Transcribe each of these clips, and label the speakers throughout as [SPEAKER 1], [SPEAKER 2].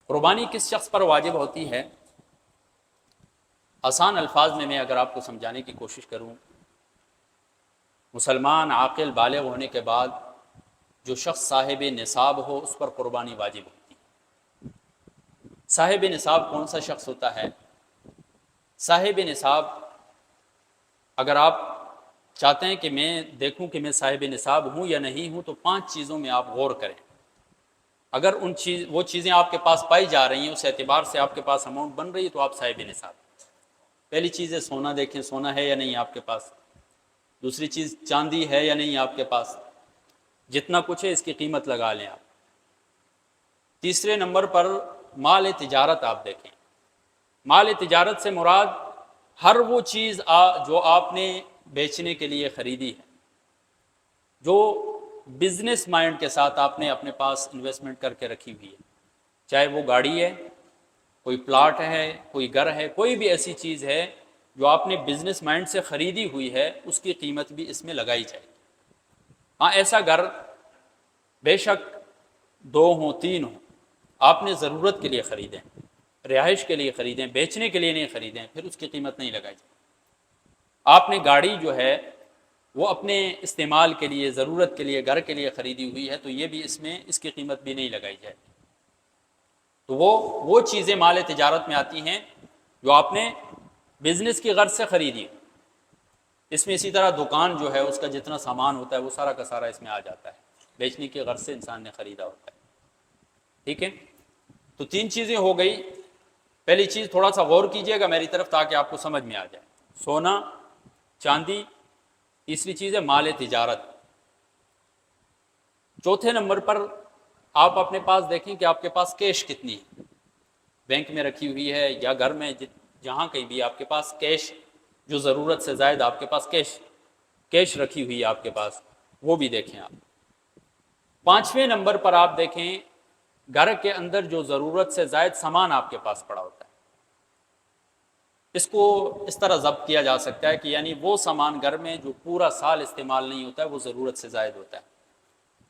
[SPEAKER 1] قربانی کس شخص پر واجب ہوتی ہے؟ آسان الفاظ میں اگر آپ کو سمجھانے کی کوشش کروں، مسلمان عاقل بالغ ہونے کے بعد جو شخص صاحب نصاب ہو اس پر قربانی واجب ہوتی ہے۔ صاحب نصاب کون سا شخص ہوتا ہے؟ صاحب نصاب، اگر آپ چاہتے ہیں کہ میں دیکھوں کہ میں صاحب نصاب ہوں یا نہیں ہوں، تو 5 چیزوں میں آپ غور کریں۔ اگر وہ چیزیں آپ کے پاس پائی جا رہی ہیں، اس اعتبار سے آپ کے پاس اماؤنٹ بن رہی ہے، تو آپ صاحب نصاب۔ پہلی چیز ہے سونا، دیکھیں سونا ہے یا نہیں آپ کے پاس۔ دوسری چیز چاندی ہے یا نہیں آپ کے پاس۔ جتنا کچھ ہے اس کی قیمت لگا لیں آپ۔ تیسرے نمبر پر مال تجارت آپ دیکھیں۔ مال تجارت سے مراد ہر وہ چیز جو آپ نے بیچنے کے لیے خریدی ہے، جو بزنس مائنڈ کے ساتھ آپ نے اپنے پاس انویسٹمنٹ کر کے رکھی ہوئی ہے، چاہے وہ گاڑی ہے، کوئی پلاٹ ہے، کوئی گھر ہے، کوئی بھی ایسی چیز ہے جو آپ نے بزنس مائنڈ سے خریدی ہوئی ہے، اس کی قیمت بھی اس میں لگائی جائے گی۔ ہاں، ایسا گھر بے شک 2 ہوں 3 ہوں، آپ نے ضرورت کے لیے خریدیں، رہائش کے لیے خریدیں، بیچنے کے لیے نہیں خریدیں، پھر اس کی قیمت نہیں لگائی جائے۔ آپ نے گاڑی جو ہے وہ اپنے استعمال کے لیے، ضرورت کے لیے، گھر کے لیے خریدی ہوئی ہے، تو یہ بھی اس کی قیمت بھی نہیں لگائی جائے۔ تو وہ چیزیں مال تجارت میں آتی ہیں جو آپ نے بزنس کی غرض سے خریدی۔ اس میں اسی طرح دکان جو ہے اس کا جتنا سامان ہوتا ہے وہ سارا کا سارا اس میں آ جاتا ہے، بیچنے کی غرض سے انسان نے خریدا ہوتا ہے۔ ٹھیک ہے، تو 3 چیزیں ہو گئی۔ پہلی چیز تھوڑا سا غور کیجئے گا میری طرف تاکہ آپ کو سمجھ میں آ جائے، سونا، چاندی۔ تیسری چیز ہے مال تجارت۔ چوتھے نمبر پر آپ اپنے پاس دیکھیں کہ آپ کے پاس کیش کتنی ہے، بینک میں رکھی ہوئی ہے یا گھر میں، جہاں کہیں بھی آپ کے پاس کیش، جو ضرورت سے زائد آپ کے پاس کیش رکھی ہوئی ہے آپ کے پاس، وہ بھی دیکھیں آپ۔ 5ویں نمبر پر آپ دیکھیں گھر کے اندر جو ضرورت سے زائد سامان آپ کے پاس پڑا ہوتا ہے، اس کو اس طرح ضبط کیا جا سکتا ہے کہ یعنی وہ سامان گھر میں جو پورا سال استعمال نہیں ہوتا ہے، وہ ضرورت سے زائد ہوتا ہے۔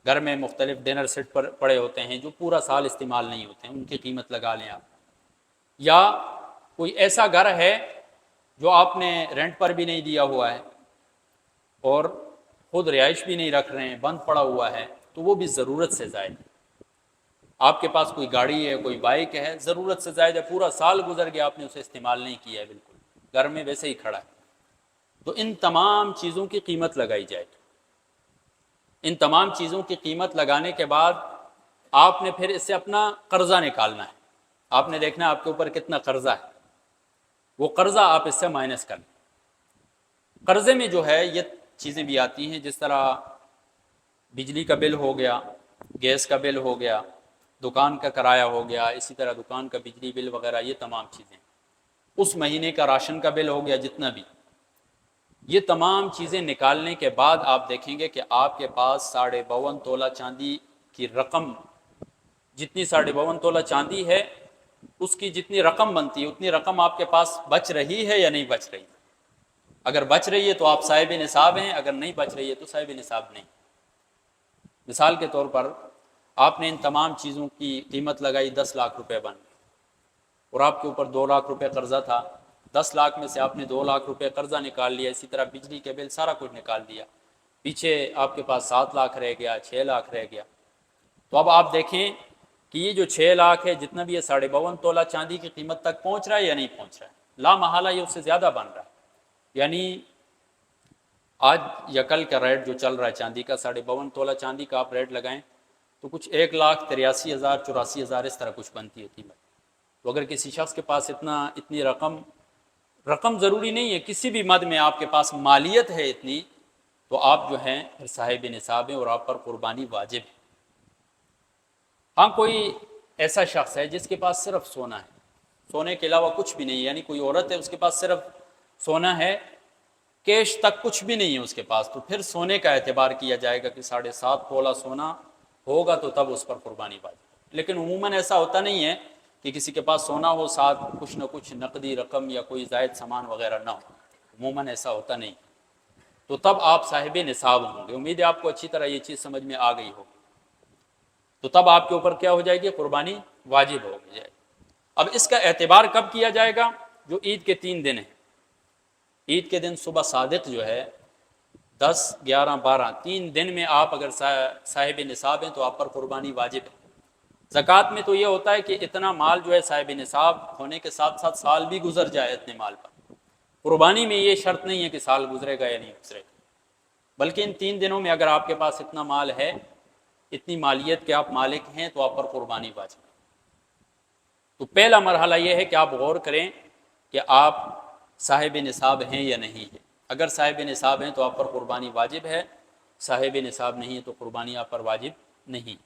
[SPEAKER 1] گھر میں مختلف ڈنر سیٹ پر پڑے ہوتے ہیں جو پورا سال استعمال نہیں ہوتے ہیں، ان کی قیمت لگا لیں آپ۔ یا کوئی ایسا گھر ہے جو آپ نے رینٹ پر بھی نہیں دیا ہوا ہے اور خود رہائش بھی نہیں رکھ رہے ہیں، بند پڑا ہوا ہے، تو وہ بھی ضرورت سے زائد ہے۔ آپ کے پاس کوئی گاڑی ہے، کوئی بائک ہے، ضرورت سے زائد ہے، پورا سال گزر گیا آپ نے اسے استعمال نہیں کیا ہے، بالکل گھر میں ویسے ہی کھڑا ہے، تو ان تمام چیزوں کی قیمت لگائی جائے گی۔ ان تمام چیزوں کی قیمت لگانے کے بعد آپ نے پھر اس سے اپنا قرضہ نکالنا ہے۔ آپ نے دیکھنا ہے آپ کے اوپر کتنا قرضہ ہے، وہ قرضہ آپ اس سے مائنس کریں۔ قرضے میں جو ہے یہ چیزیں بھی آتی ہیں، جس طرح بجلی کا بل ہو گیا، گیس کا بل ہو گیا، دکان کا کرایہ ہو گیا، اسی طرح دکان کا بجلی بل وغیرہ، یہ تمام چیزیں، اس مہینے کا راشن کا بل ہو گیا، جتنا بھی، یہ تمام چیزیں نکالنے کے بعد آپ دیکھیں گے کہ آپ کے پاس 52.5 تولہ چاندی کی رقم، جتنی 52.5 تولہ چاندی ہے اس کی جتنی رقم بنتی ہے اتنی رقم آپ کے پاس بچ رہی ہے یا نہیں بچ رہی؟ اگر بچ رہی ہے تو آپ صاحب نصاب ہیں، اگر نہیں بچ رہی ہے تو صاحب نصاب نہیں۔ مثال کے طور پر آپ نے ان تمام چیزوں کی قیمت لگائی 10 لاکھ روپے بن، اور آپ کے اوپر 2 لاکھ روپے قرضہ تھا، 10 لاکھ میں سے آپ نے 2 لاکھ روپے قرضہ نکال لیا، اسی طرح بجلی کے بل سارا کچھ نکال دیا، پیچھے آپ کے پاس 7 لاکھ رہ گیا، 6 لاکھ رہ گیا۔ تو اب آپ دیکھیں کہ یہ جو 6 لاکھ ہے، جتنا بھی یہ 52.5 تولہ چاندی کی قیمت تک پہنچ رہا ہے یا نہیں پہنچ رہا ہے؟ لا محالہ یہ اس سے زیادہ بن رہا ہے۔ یعنی آج یا کل کا ریٹ جو چل رہا ہے چاندی کا، 52.5 تولہ چاندی کا آپ ریٹ لگائیں تو کچھ 1,83,000 84,000 اس طرح کچھ بنتی ہے قیمت۔ تو اگر کسی شخص کے پاس اتنی رقم ضروری نہیں ہے، کسی بھی مد میں آپ کے پاس مالیت ہے اتنی، تو آپ جو ہیں صاحب نصاب ہیں اور آپ پر قربانی واجب ہے۔ ہاں، کوئی ایسا شخص ہے جس کے پاس صرف سونا ہے، سونے کے علاوہ کچھ بھی نہیں، یعنی کوئی عورت ہے اس کے پاس صرف سونا ہے، کیش تک کچھ بھی نہیں ہے اس کے پاس، تو پھر سونے کا اعتبار کیا جائے گا کہ 7.5 تولہ سونا ہوگا تو تب اس پر قربانی واجب۔ لیکن عموماً ایسا ہوتا نہیں ہے کہ کسی کے پاس سونا ہو، ساتھ کچھ نہ کچھ نقدی رقم یا کوئی زائد سامان وغیرہ نہ ہو، عموماً ایسا ہوتا نہیں، تو تب آپ صاحب نصاب ہوں گے۔ امید ہے آپ کو اچھی طرح یہ چیز سمجھ میں آ گئی ہوگی۔ تو تب آپ کے اوپر کیا ہو جائے گی؟ قربانی واجب ہو جائے. اب اس کا اعتبار کب کیا جائے گا؟ جو عید کے 3 دن ہیں. عید کے دن صبح صادق جو ہے 10 11 12 3 دن میں آپ اگر صاحب نصاب ہیں تو آپ پر قربانی واجب ہے. زکوٰۃ میں تو یہ ہوتا ہے کہ اتنا مال جو ہے صاحب نصاب ہونے کے ساتھ ساتھ سال بھی گزر جائے اتنے مال پر. قربانی میں یہ شرط نہیں ہے کہ سال گزرے گا یا نہیں گزرے گا، بلکہ ان 3 دنوں میں اگر آپ کے پاس اتنا مال ہے، اتنی مالیت کے آپ مالک ہیں، تو آپ پر قربانی واجب ہے. تو پہلا مرحلہ یہ ہے کہ آپ غور کریں کہ آپ صاحب نصاب ہیں یا نہیں ہیں. اگر صاحب نصاب ہیں تو آپ پر قربانی واجب ہے، صاحب نصاب نہیں ہے تو قربانی آپ پر واجب نہیں.